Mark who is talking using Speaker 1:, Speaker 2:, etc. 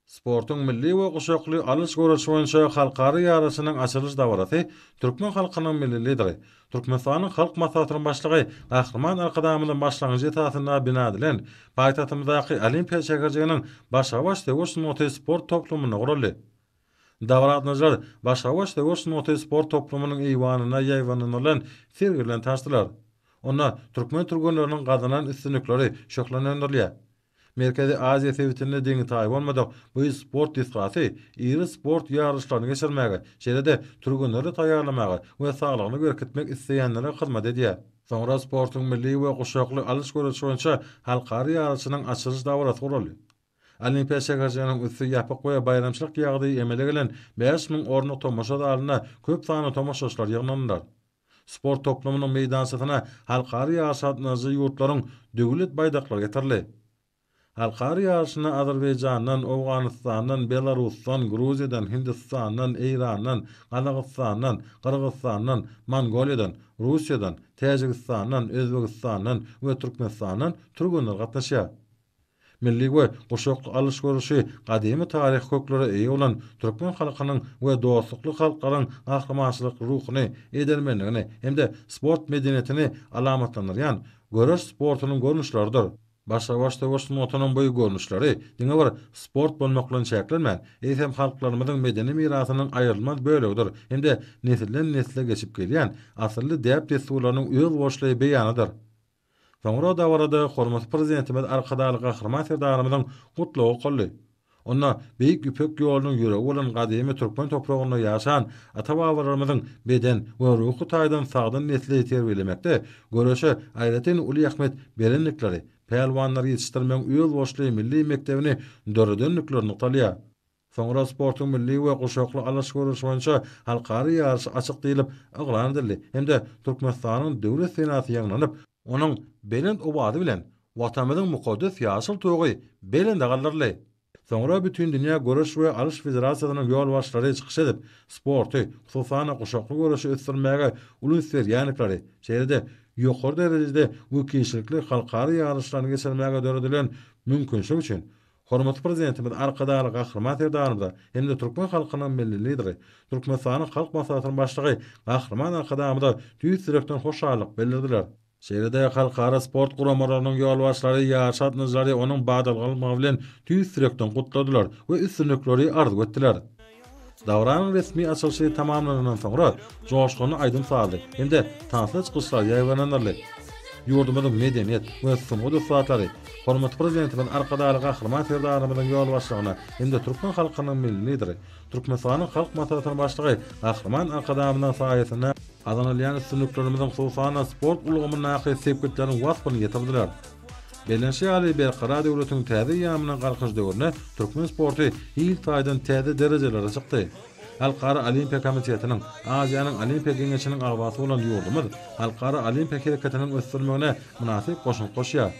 Speaker 1: Sportun milli we guşakly alys görüşi boýunça halkary ýaraşynyň açylış dawraty Türkmen halkynyň milli lideri, Türkmenistanyň halk maslahatynyň başlygy Gahryman Arkadamyň başlangyjy etatyna bina edilen paýtatymyzdaky Olimpiýa şäherçiginiň başabaş döwüş motosport toplumyny guruldy. Dawratnajar başabaş döwüş motosport toplumynyň eýwanyna ýaýwanylan sergilen taşdylar. Onda türkmen türgenleriniň gazanan üstünlikleri şoklanýarlar. Merkezi Aziya sevitinde deňi taýyp bolmadyk bu sport disgasy iri sport ýarışlaryny geçirmäge, şeýle-de türgenleri taýýarlamaga we saglygyny berkitmek isleýänlere hyzmat edýär. Soňra sportyň milli we guşakly alys görüşi boýunça halkary ýarışynyň açylış dawraty guruldy. Olimpiýa şäherçiginiň üstü ýapyk we bayramçylyk ýagdy emele gelen 5000 ornuk tomoşa zalyna köp sany tomoşaçylar ýygnandylar. Sport toplumynyň meýdançysyna halkary ýarşatnazy ýurtlaryň döwlet baýdaklary getirildi. Halkary ýarşyna Azerbaýjandan, Owganystandan, Belarusdan, Gruziýadan, Hindistandan, Eýrandan, Kazakstandan, Kyrgyzstandan, Mongoliýadan, Russiýadan, Täjikistandan, Özbegistandan we Türkmenistandan türgenler gatnaşýar. Milli we guşakly alys görüşi gadymy taryh kökleri eýe bolan türkmen halkynyň we dostlukly halklaryň gahrymançylyk ruhyny, edelmenligini hemde sport medeniýetini alamatlanýan görüş sportunyň görnüşleridir. Başa-baş döwüş motonuň boý görnüşleri diňe bir sport bolmaklan şäklenmän, eýsem halklarymyzyň medeni mirasynyň aýrylmaz bölegidir. Hemde nesilden nesile geçip gelýän asyrly däp desturlarynyň öz boşlugy beýanydyr. Soňra dawarada hormatly prezidentimiz Arkadaly Gahryman serdarymyzyň gutlugy golly. Onda beýik ýüpek ýolunyň ýüregi bolan gadymy türkmen topragynda ýaşan ata-babalarymyzyň beden we ruhy taýdan sagdan nesli terbiýelemekde görüşe Aýratyn Uly Ahmet berenlikleri, peýelwanlary ýetişdirmeň öz boşlugy milli mektebini döredönliklerini talýar. Soňra sportyň milli we guşakly alys görüşi boýunça halkary ýarşy açyk diýilip eglan edildi. Hemde Türkmenistanyň döwlet senasy ýaňlanyp, onuň belend obady bilen watanymyzyň mukaddes ýaşyl togy belende galdyrly. Soňra bütün dünýä görüş we alys federasiýasynyň ýol başlary çykyş edip, sporty, hususan guşakly görüşi ösdürmäge uly serýänlikleri, şeýle-de ýokary derejede wekilçilikli halkary ýarşylaryny geçirmäge döredilen mümkinçilik üçin hormatly prezidentimiz Arkadaly Gahryman serdarymyza hem de türkmen halkynyň milli lideri, Türkmenistanyň halk maslahatynyň başlygy Gahryman Arkadamyza düýç sürekden hoşallyk bildirdiler. Şeýle-de halkara sport guramalarynyň ýol başlary, ýaşatnyjlary onuň badalgalygy bilen düýç sürekden gutladylar we üstünlikleri arzu etdiler. Davranyň resmi açylyşy tamamlanandan soňra joşguny aýdym saldy. Hemde tansly çykyşlar ýaýwananlarly. Ýurdumyzyň medeniýet we sumud satlary hormatly prezidentimiz Arkadaly Gahryman serdarymyzyň ýol başlygyna hemde türkmen halkynyň milli lideri, Türkmenistanyň halk maslahatynyň başlygy Gahryman Arkadamynyň saýasynda azanylýan üstünliklerimizin hususan sport ulgamynyň nähili sepketleriniň wasbyny getirdiler. Belenşi ýaly berqarar döwletiň täze ýamynyň galkyş döwrüne türkmen sporty ýyl taýdan täze derejelere çykdy. Halkara Olimpiýa Komitetiniň, Aziýanyň Olimpiýa Geňeşiniň agabasy bolan ýurdumyz Halkara Olimpiýa hereketiniň ösdürmegine munasyp goşun goşýar.